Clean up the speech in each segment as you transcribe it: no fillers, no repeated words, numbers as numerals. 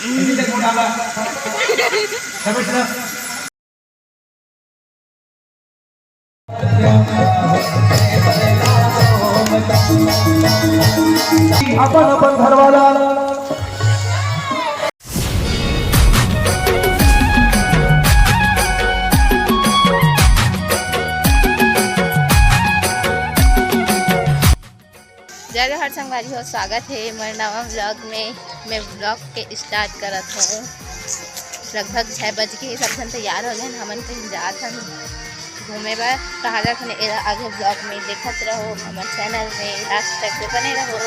अपन अपन घरवाला जय जोहार संगवारी हो, स्वागत है मेरे नवा ब्लॉग में। मैं ब्लॉग के स्टार्ट करत हूँ। लगभग 6 बज के सब जन तैयार हो गए। हमन कहीं जात हन घूमे बर, कहा जात हन एरा आगे ब्लॉग में देखत रहो। हमारे चैनल में लास्ट तक के बने रहो।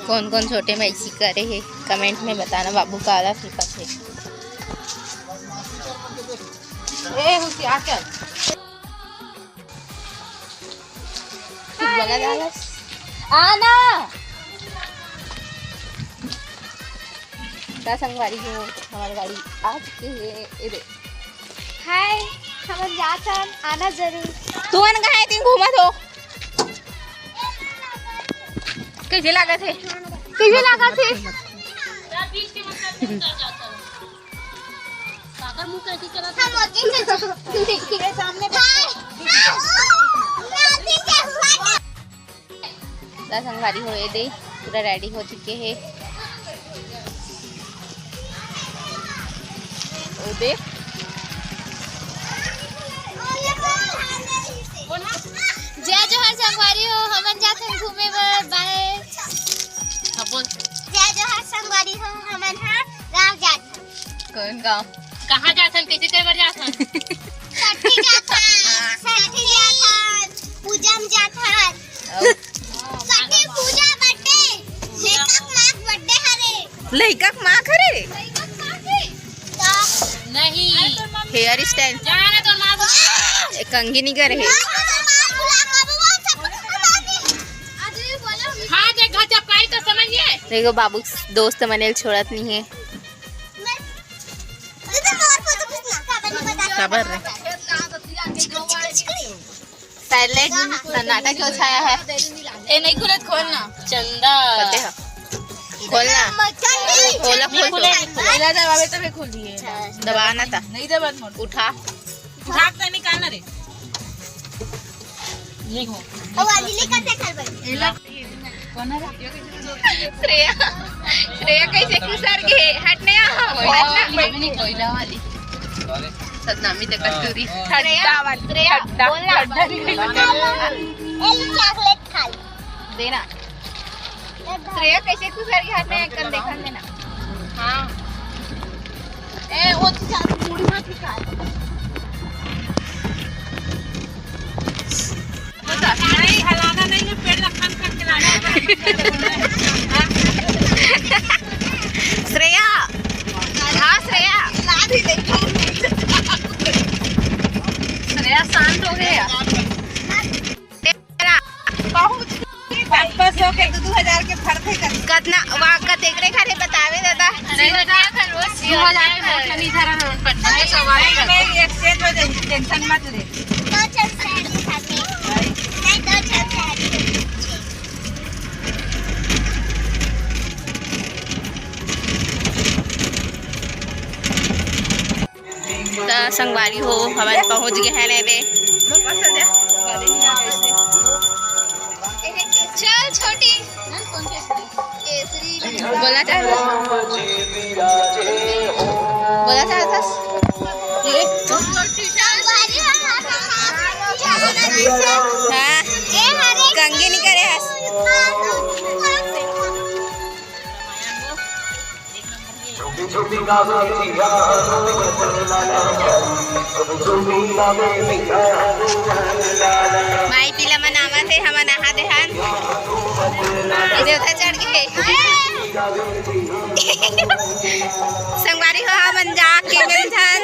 कौन कौन छोटे में ऐसी करे है कमेंट में बताना। बाबू काला फीका थे आना क्या संगवारी हो। हमारी गाड़ी आ चुकी है। हाय, हम जात हन, आना जरूर। तू अन कहाँ है? तीन घूमत हो। कैसे लगा थे? कैसे लगा थे? संगवारी हो दे पूरा रेडी हो चुके हैं। देख जय जोहार संगवारी हो, हमन जात हन घूमे बर। बाय। जय जोहार संगवारी हो, हमन गांव जात हन। कौन गाँव? कहाँ जात हन? कैसे करे बर जात हन? सठी जात हन, सठी जात हन, पूजा में जात हन। सठी पूजा बर्थडे, लेकक माक बर्थडे हरे। लइका माँ करे लेकक माक है ता नहीं हेयर स्टाइल जाना तो माँ कंघी नहीं करे है। हाँ जे घर चपकाई तो समझिए। देखो बाबू दोस्त मने छोड़त नहीं है। खबर है साइलेंट सन्नाटा क्यों छाया है? ए नहीं खुलत, खोलना चंदा पते है खोलना। खोला खोल तो पहला दबावे तबे खोलिए। दबाना था नहीं दबा मोर उठा भाग तो निकालना रे। नहीं हो कौन है? श्रेया श्रेया कैसे कुसर के हटने हटना कोयला वाली सदनामी ते कस्तूरी ठड्डा वाली श्रेया बोलना चॉकलेट खा देना। श्रेया कैसे कुसर के हटने कर देखन देना। हाँ ए वो पूरी मत खा। नहीं हलाना नहीं है, पेड़ रखन कर खिलाना। श्रेया हाँ श्रेया श्रेया शांत हो गया। बस हो के 2000 के फरते कर कतना वाका देखरे खारे बतावे दादा। नहीं रोज 2000 के नोट नहीं धरा नोट पटना है सवाल में एक्सचेंज हो जाए, टेंशन मत ले। दो चमचा खाते नहीं, दो चमचा। तो संगवारी हो हमारे पहुंच गए हैं रे। चल छोटी बोला चाहता बोला चाहता हाँ कंगे नहीं करे हस। माई पीला मनावा थे हम नहा देहान इधर उधर चढ़ गए। संगवारी हो हम जाके मिलथन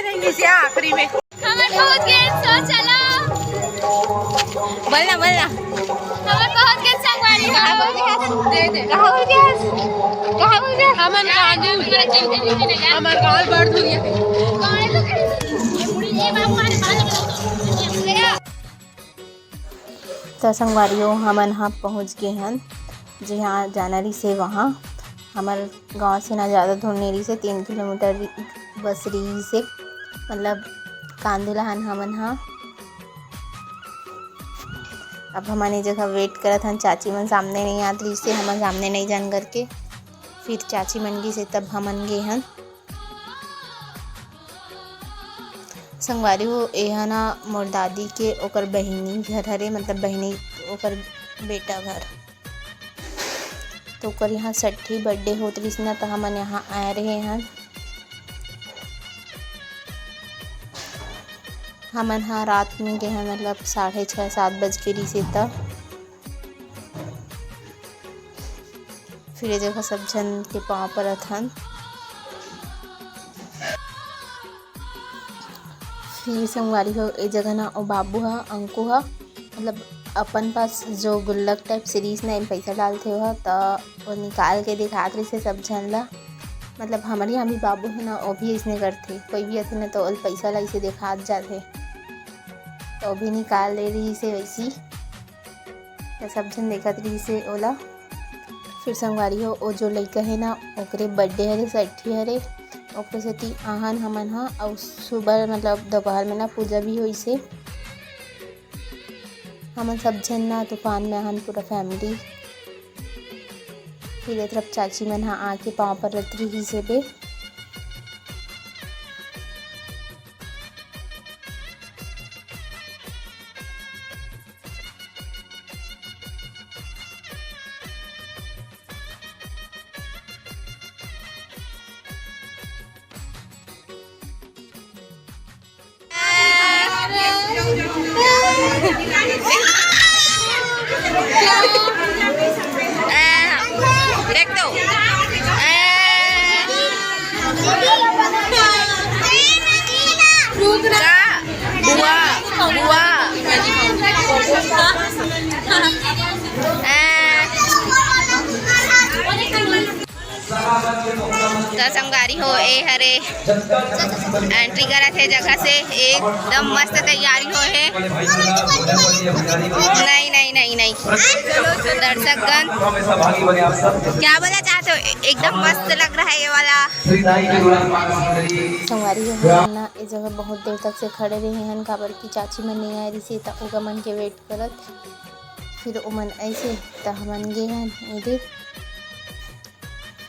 आखिरी में हमन पहुंच गए। सो चलो बोलना बोलना हमन पहुंच गए संगवारी हो। दे दे कहाँ हो गया कहाँ हो गया? हमन हमार गाल बढ़ धुरिया कौन है तो ये बुढ़ी ये बाबू हमारे पास तो संगवारियों हमन हाँ पहुँच गए हैं जहाँ जाना रही से वहाँ हमारे गांव से ना ज़्यादा दूर नहीं रही से 3 किलोमीटर बस रही से मतलब कांदुला हन हमन हाँ। अब हमारे जगह वेट करत हन चाची मन सामने नहीं आत रही से हमन सामने नहीं जान करके फिर चाची मन गई से तब हमन गए हन। संगवारी हो यह ना मोर दादी के ओकर बहिनी घर हरे मतलब बहिनी ओकर बेटा घर तो ओकर यहाँ 60 बर्थडे होत रही ना तो हमन यहाँ आए रहे हैं। हमन हाँ रात में गए हैं मतलब 6:30-7 बज के रही से तब फिर ये जगह सब जन के पाँव पर हन। फिर संगवारी हो ए जगह ना ओ बाबू हा अंकु हा मतलब अपन पास जो गुल्लक टाइप सीरीज में पैसा डालते हो तो वो निकाल के दिखात रही से सब जन ला मतलब हमारे यहाँ भी बाबू है ना वो भी इसने करते कोई भी आते ना तो वो पैसा ला इसे दिखात जाते तो भी निकाल ले रही से वैसी तो सब जन देखत रही से ओला। फिर संगवारी हो वो जो लड़का है ना ओकरे बर्थडे हरे 60 हरे ओकरे सेती आहन हमन हाँ और सुबह मतलब दोपहर में ना पूजा भी हुई से हमन सब जन ना तूफान में आहन पूरा फैमिली। फिर एक तरफ चाची मन हाँ आके पाँव पर रत रही से बे देख दो बुआ बुआ तो संगारी हो ए हरे एंट्री करा थे जगह से एकदम मस्त तैयारी हो है। नहीं नहीं नहीं नहीं दर्शकगण क्या बोला चाहते हो एकदम मस्त लग रहा है ये वाला। संगवारी हो ना इस जगह बहुत देर तक से खड़े रहे हैं काबर की चाची मन नहीं आ रही से तो ओका मन के वेट करत फिर ओमन ऐसे तो हमन गए हैं इधर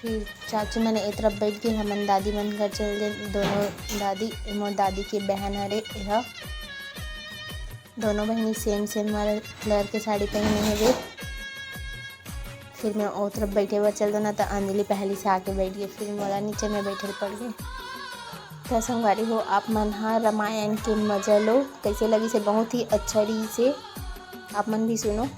फिर चाची मैंने एक तरफ बैठ गई हमन दादी मन घर चल गए दोनों दादी मोर दादी की बहन हरे यह दोनों बहनी सेम वाले कलर के साड़ी पहनी है वे। फिर मैं ओ तरफ बैठे हुआ चल दो ना तो अंजलि पहले से आके बैठ गई फिर मोला नीचे में बैठे पड़ गए। तो संगवारी हो आप मन हाँ रामायण के मजा लो कैसे लगी से बहुत ही अच्छा रही से आप मन भी सुनो।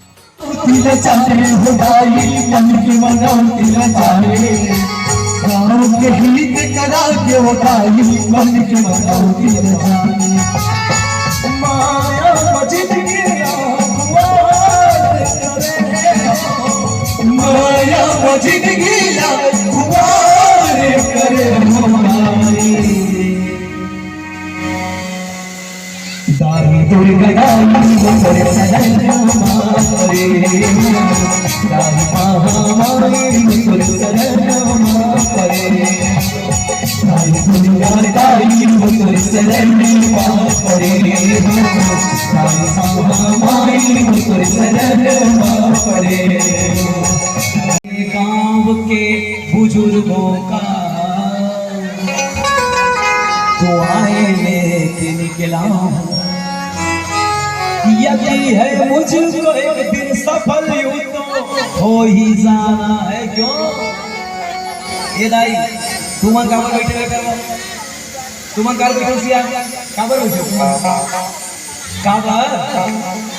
गाँव के बुजुर्गों का दुआएं लेके निकला यही है मुझको एक दिन सफल यूं तो हो ही जाना है क्यों। ये दाई तुम काबर बैठे कर तुम कार बैठो सिया काबर बैठो काबर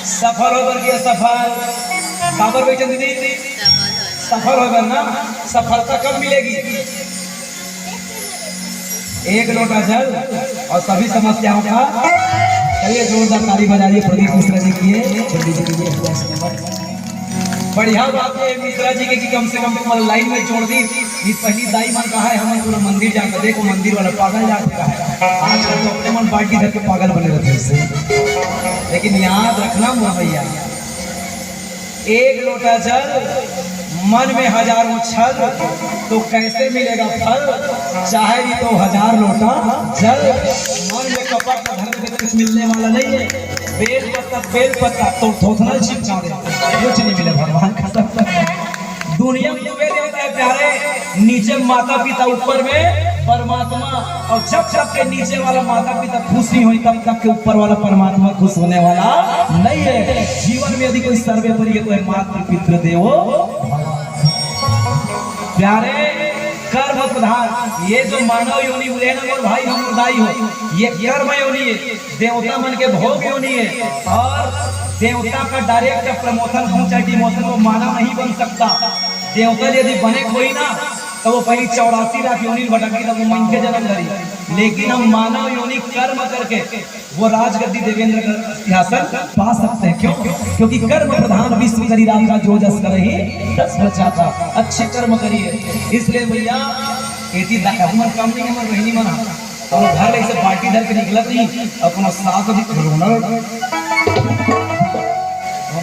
सफल होकर गया सफल काबर बैठे दीदी सफल होगा ना सफलता कब मिलेगी। एक लोटा जल और सभी समस्याओं का चलिए जोरदार ताली बजाइए प्रदीप मिश्रा जी की बढ़िया बात है मिश्रा जी के कि कम से कम लाइन में जोड़ दी। इस पहली दाई मन कहा है हमें पूरा मंदिर जाकर देखो मंदिर वाला पागल जा चुका है आजकल तो अपने मन पार्टी धर के पागल बने रहते हैं। लेकिन याद रखना मोर भैया एक लोटा जल मन में हजारों छल, तो कैसे मिलेगा फल? चाहे ही तो 1000 लोटा जल। मन में कपट का धर्म में कुछ मिलने वाला नहीं है। बेल पत्ता तो थोथना चिपका दे, कुछ नहीं मिले भगवान का सब। दुनिया में देवता है प्यारे, नीचे माता पिता, ऊपर में परमात्मा। और जब तक के नीचे वाला माता पिता खुश नहीं हुई, तब तक के ऊपर वाला परमात्मा खुश होने वाला नहीं है। जीवन में यदि कोई सर्वोपरि है तो है मातृ पितृ देवो प्यारे। कर्म प्रधान ये जो मानव योनि और भाई हम दाई हो, ये कर्म योनि है। देवता मन के भोग योनि है। और देवता का डायरेक्ट प्रमोशन हो चाहे डिमोशन, वो मानव नहीं बन सकता। देवता यदि बने कोई ना तो वो पहली 84 लाख योनि भटकी, तब वो मन के जन्म धरी। लेकिन हम मानव योनि कर्म करके वो राजगद्दी देवेंद्र का सिंहासन पा सकते हैं। क्यों? क्योंकि कर्म प्रधान विश्व करी राजा जो जस करहि तस बचाता। अच्छे कर्म करिए। इसलिए भैया एती हमर काम नहीं, हमर बहनी मना और घर ऐसे पार्टी धर के निकलत नहीं। अपना साथ भी रोना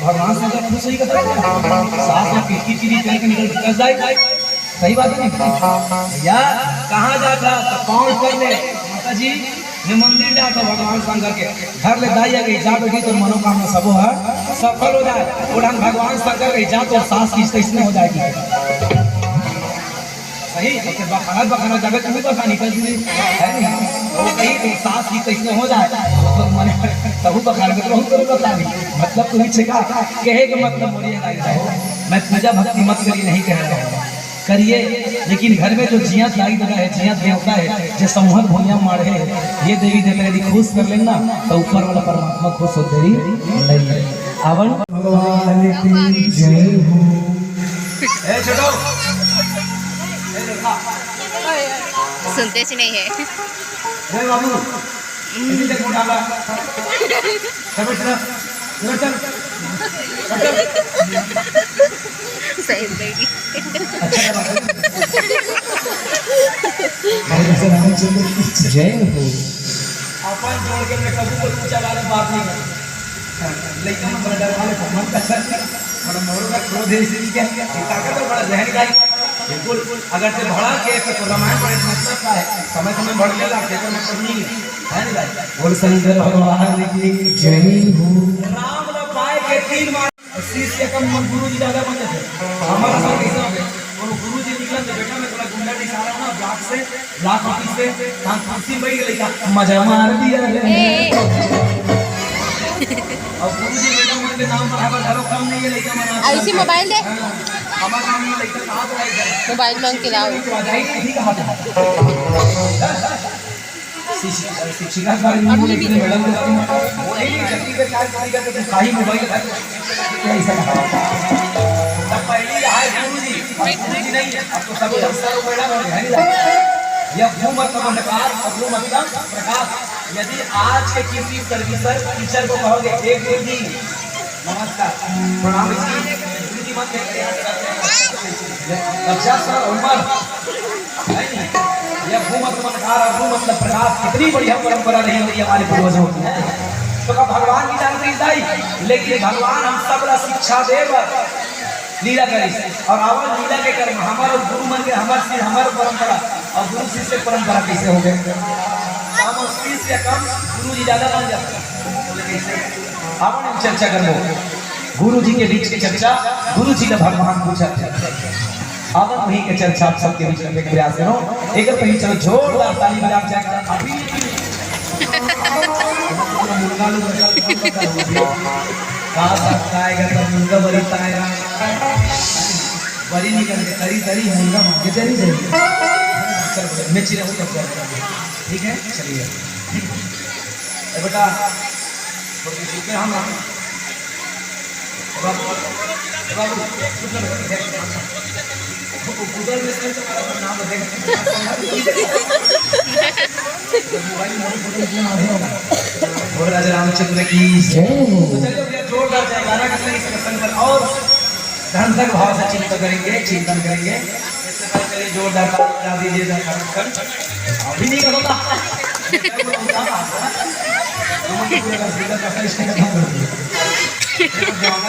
भगवान से जब खुश ही करता है, साथ में पीठी चीरी चल के निकल जाए। सही बात है भैया। कहाँ जाता तो पाँव कर ले माता जी ने मंदिर जाता भगवान शंकर के घर ले दाई आ गई जा बेटी तो मनोकामना सबो है सफल हो जाए। उड़ान भगवान शंकर के जा तो सास की कैसे हो जाएगी। सही बखाना जगह तुम्हें तो निकल है नहीं, वो कहीं सास की कैसे हो जाए तो मन तबू बखान में तो बता नहीं। मतलब तुम्हें छिका कहे का मतलब बोलिए मैं पूजा भक्ति मत करिए नहीं कह रहा हूँ, करिए। लेकिन घर में जो जियात लाई जगह है, जियात देवता है, जो समूहक भूया मार है, ये देवी देवता यदि खुश कर लेना तो ऊपर वाला परमात्मा खुश हो देरी नहीं है। आवन भगवान की जय हो। ए छोटो सुनते से नहीं है। जय बाबू इसी तक मोटा ला सब चल सही बेटी। जय हो। अपन जोड़ के मैं कबू को पूछा वाले बात नहीं कर लेकिन हम बड़ा वाले मन का सर बड़ा मोर का क्रोध है इसलिए क्या ताकत बड़ा जहर गाई बिल्कुल। अगर से भड़ा के तो रामायण पढ़े मतलब का है, समय समय बढ़ लेगा केवल मतलब नहीं है नहीं भाई। बोल शंकर भगवान की जय हो। राम न पाए के 3 मार शीश के कम गुरु जी ज्यादा बन जाते हमारा सब कैसा है। और गुरु जी निकला तो बेटा मैं थोड़ा गुंडा निकाला ना ब्लॉक ऑफिस से कुर्सी बैठ लेगा मजा मार दिया रे। और गुरु जी बेटा मन के नाम पर हमारा घरों काम नहीं है लेकिन मना ऐसी मोबाइल दे हमारा नाम नहीं लेकिन कहां तो आएगा मोबाइल मांग के लाओ। ठीक कहा था शिक्षिका बारे में लेकिन मैडम वो नहीं गलती पे क्या करेगा तो काही मोबाइल है ऐसा तब पहले आए गुरु जी नहीं अब तो सब संस्कार मैडम है नहीं। यह भू मतलब अंधकार और भू मतलब प्रकाश। यदि आज के किसी सर्विसर टीचर को कहोगे एक जी नमस्कार प्रणाम जी गुरु जी मत कक्षा सर उम्र नहीं। यह भू मतलब अंधकार और भू मतलब प्रकाश कितनी बढ़िया परंपरा रही है हमारे पूर्वजों की। तो का भगवान की जानकारी दाई लेकिन भगवान हम सब ला शिक्षा देव लीला करी और आवाज लीला के कर्म हमारे गुरु मन के हमारे परंपरा और गुरु शिष्य परंपरा कैसे हो गए। हम शिष्य कम गुरु जी ज्यादा बन जाते अपन हम चर्चा करो गुरु जी के बीच की चर्चा। गुरु जी ने भगवान पूछा अब वही के चर्चा आप सबके बीच में प्रयास करो। एक पहले चलो जोरदार ताली बजा जाएगा अभी कहा सकता है अगर मुर्गा बड़ी ताएगा बड़ी नहीं करके तरी तरी मुर्गा मांगे चली जाएगी मैं चिरा ठीक है चलिए बेटा हम गूगल में सर्च करो नाम बोल राजा रामचंद्र की जोरदार जयकारा का सही प्रसंग पर और धन तक भाव से चिंतन करेंगे। चलिए जोरदार ताली दीजिए अभी नहीं करो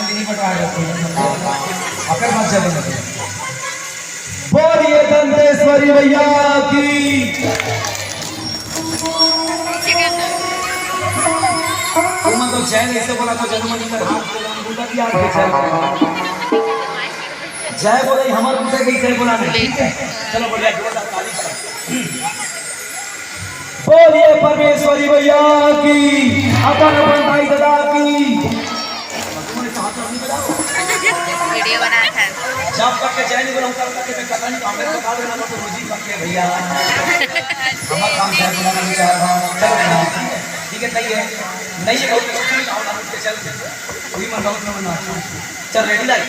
नहीं पटवा कर मत चले। बोलिए दंतेश्वरी मैया की। तुम तो चैन ऐसे बोला तो जन्मनी कर हाथ बुला दिया जय बोले हमारे मुझे की जय बोला नहीं। चलो बोलिए जोरदार ताली करो। बोलिए परमेश्वरी मैया की। अपन अपन भाई दादा की। वीडियो बना था जब तक के चैन नहीं बोला तब तक के कथा नहीं कांग्रेस बता देना तो रोजी करके भैया हमारा काम जय बोला नहीं चाह रहा। चलो ठीक है सही है नहीं है बहुत कुछ नहीं आओ ना चल कोई मन ना चल रेडी लाइट।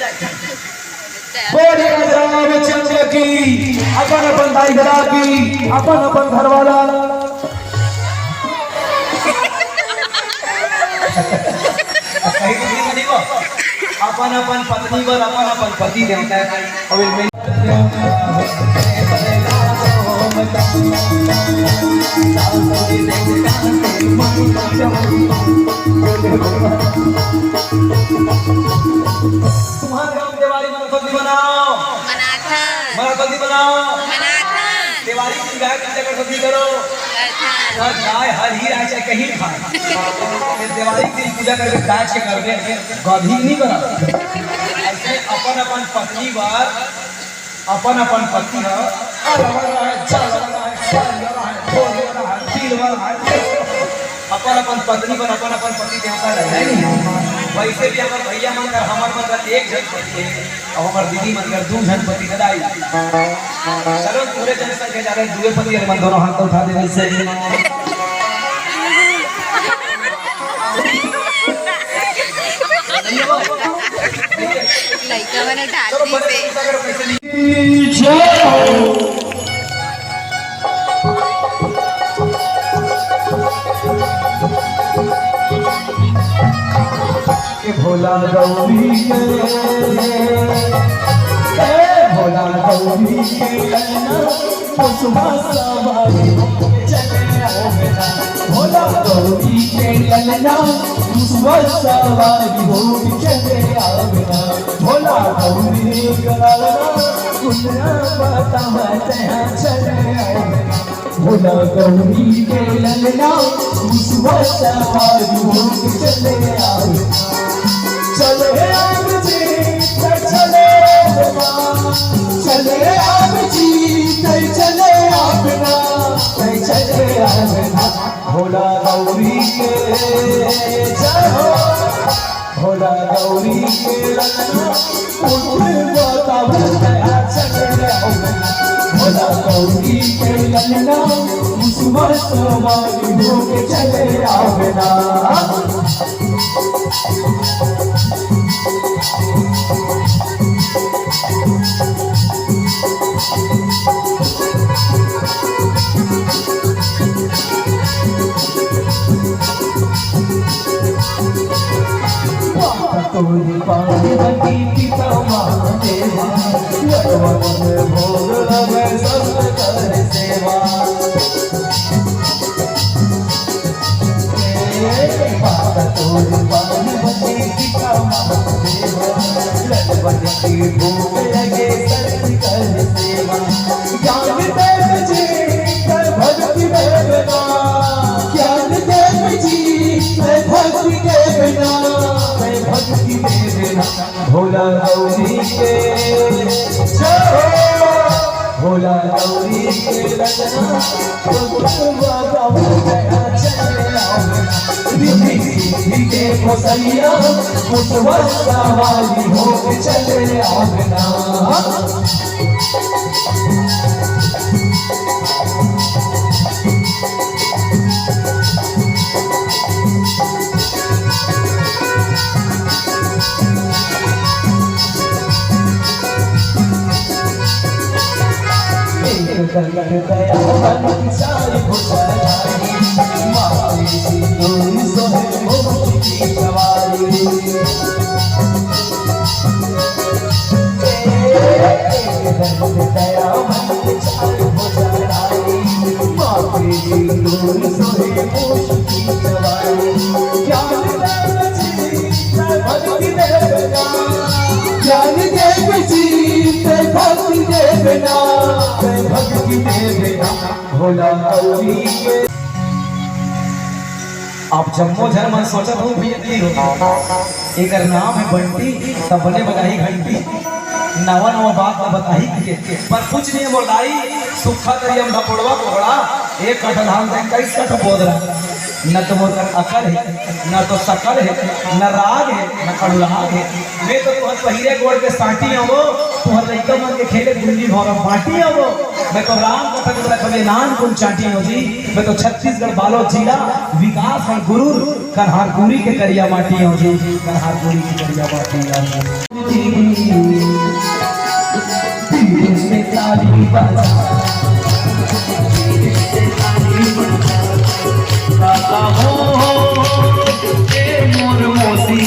बोलिए रामचंद्र की। अपन अपन भाई दादा की। अपन अपन घर वाला। अपन अपन पत्नी पर अपन अपन पति देवता है और इनमें तुम्हारे गाँव दिवाली मनाती बनाओ मनाती बनाओ दिवाली की गाय की जगह सब्जी करो गाय हर ही राय चाहे कहीं खाए दिवाली की पूजा करके गाय के कर दे गधी नहीं बना। ऐसे अपन अपन पत्नी बार अपन अपन पति है अपन अपन पत्नी पर अपन अपन पति देवता रहे वैसे भी अगर भैया मनकर हमार मनकर एक जन पति है और हमार दीदी मनकर दो जन पति गदाई। चलो पूरे जन संख्या जा रहे दुए पति मन दोनों हाथ उठा दे वैसे लड़का मैंने डाल दी के भोला गौरी के भोला गौरी के सुबह सवारी चले आओ बेटा। भोला गौरी के ललना सुबह सवारी हो चले आओ बेटा। भोला गौरी के ललना दुनिया बता चले आओ बेटा। भोला गौरी के ललना सुबह सवारी हो चले आओ चले आग जी चले चले आग जी चले आगना चले आगना। भोला गौरी के जय हो भोला गौरी के ललना चले आगना। भोला गौरी के ललना सुबह सवारी हो चले आगना। तोरी पार्वती पिता महादेवा भोग लगे सब कर सेवा। तोरी पार्वती पिता महादेवा भोग लगे सब कर सेवा। ज्ञान देव जी भक्ति देवना ज्ञान देव जी भक्ति देवना भक्ति देवना। भोला गौरी के भोला गौरी के ललना रिद्धि के कोसैया मुसवर सवारी हो चले आगना। ज्ञान देव बोला कौड़ी के। आप जम्मो झरमन सोचत हूँ भी हो एक नाम है बंटी तब बने बजाई घंटी नवा नवा बात न बताई के पर कुछ नहीं बोलाई सुखा करियम धपोड़वा कोड़ा एक कठ धान से 21 कठ बोद रहा न तो मोर अकल है न तो सकल है न राग है न कड़ुराग है। मैं तो तुहर पहिरे गोड़ के साटी हो तुहर लइका मन के खेले गुंजी भौरा बाटी हो। मैं तो राम कथा के रखबे नान कुन चाटी हो जी। मैं तो छत्तीसगढ़ बालो जिला विकास और गुरु कन्हारपुरी के करिया माटी हो जी। कन्हारपुरी की करिया माटी मोर मोसी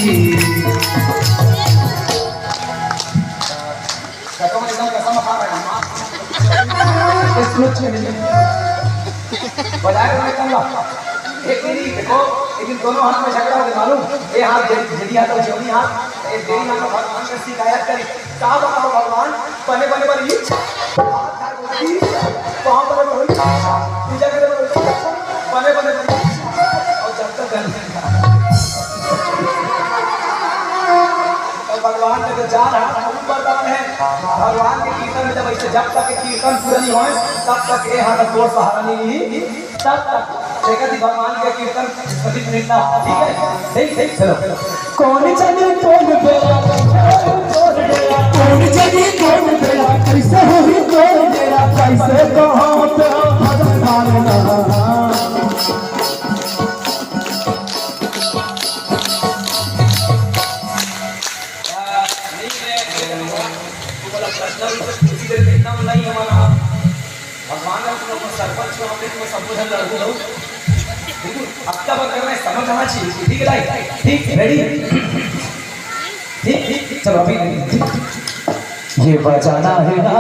देखो लेकिन दोनों हाथ में झगड़ा हो गया मालूम। ये हाथ जड़ी हाथ और जौनी हाथ ये देरी हाथ भगवान का शिकायत करी का बताओ भगवान बने बने बनी कहाँ बने बने पूजा करे बने बने बने और जब तक भगवान का जो जा रहा वरदान है भगवान के कीर्तन में जब ऐसे जब तक कीर्तन पूरा नहीं होए तब तक ये हाथ तोड़ सहारा नहीं तब तक देखा थी भगवान के कीर्तन कभी मिलना ठीक है ठीक ठीक चलो कौन चले कौन बेला कौन बेला कौन चले कौन बेला कैसे हुई कौन बेला कैसे कहां पे भगवान ना भगवान सरपंच को संबोधन कर अब क्या बात करना है समझ आना चाहिए ठीक है राइट ठीक रेडी ठीक ठीक चलो अभी ये बजाना है ना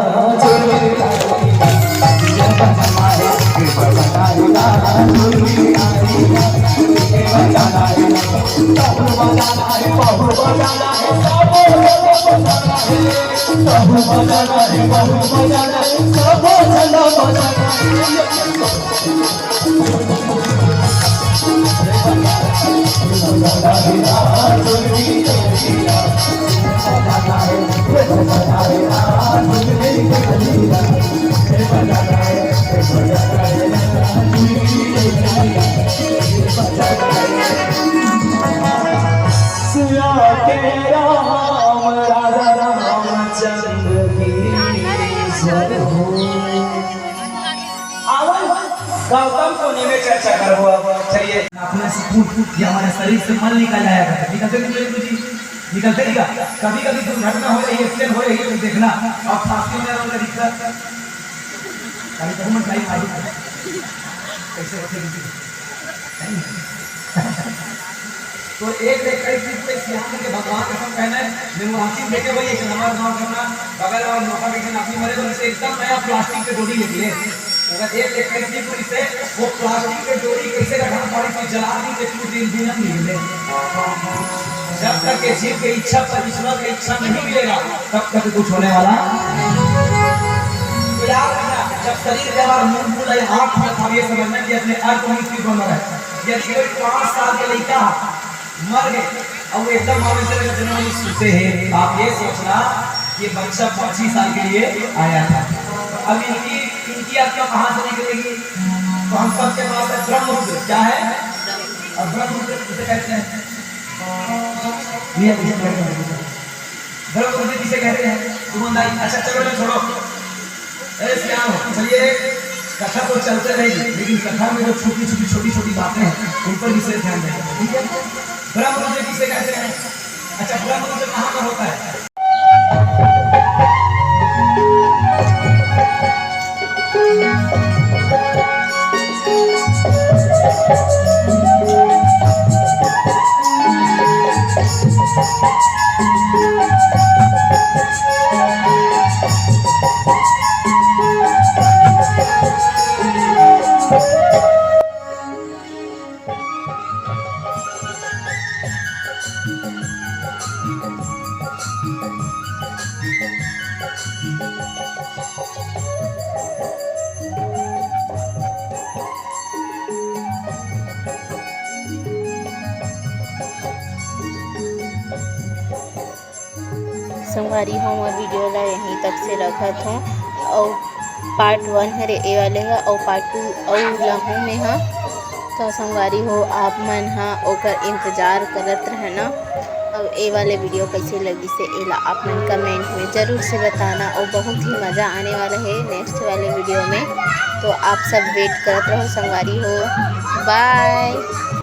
गौतम को निवे चर्चा करो चलिए अपना फूट या हमारे शरीर से मल निकल जाएगा निकलते नहीं निकलते नहीं कभी कभी दुर्घटना हो रही है एक्सीडेंट हो रही है तो देखना और फांसी में रहने का दिक्कत कभी कभी मत लाइफ आगे कैसे होते तो एक कई चीज पे सियान के भगवान कसम कहना है निवासी लेके भाई एक नंबर नाम करना बगल और मौका देखे अपनी मरे तो इसे एकदम नया प्लास्टिक के डोरी निकले अगर एक कई चीज से वो प्लास्टिक के डोरी कैसे रखना पड़ी थी जला दी के टूट दिन दिन मिले जब तक के जीव की इच्छा पर ईश्वर की इच्छा नहीं मिलेगा तब तक कुछ होने वाला याद रखना जब शरीर के बाहर मुंह खुला या आंख में था ये समझना कि अपने अर्थ में स्थित होना है यदि कोई 5 साल के लड़का मर गए और एकदम मानसिक जन्म सुनते हैं आप ये सोचना ये बच्चा 25 साल के लिए आया था अब इनकी आत्मा कहाँ से निकलेगी तो हम सबके पास है ब्रह्मरुद्र क्या है और ब्रह्मरुद्र किसे कहते हैं ब्रह्मरुद्र किसे कहते हैं तुम अच्छा चलो छोड़ो चलिए कथा तो चलते रहेगी लेकिन कथा में जो छोटी छोटी बातें हैं उन पर विशेष ध्यान दें ठीक है। ब्रह्मरुद्र किसे कहते हैं अच्छा ब्रह्मरुद्र कहाँ पर होता है संगवारी हो मोर वीडियो ला यहीं तक से रखत हूँ और पार्ट 1 हरे ए वाले का और पार्ट 2 और लहू में हा तो संगवारी हो आप मन हा ओकर इंतज़ार करत रहना। और ए वाले वीडियो कैसे लगी से एला आप मन कमेंट में ज़रूर से बताना और बहुत ही मज़ा आने वाला है नेक्स्ट वाले वीडियो में। तो आप सब वेट करते रहो संगवारी हो। बाय।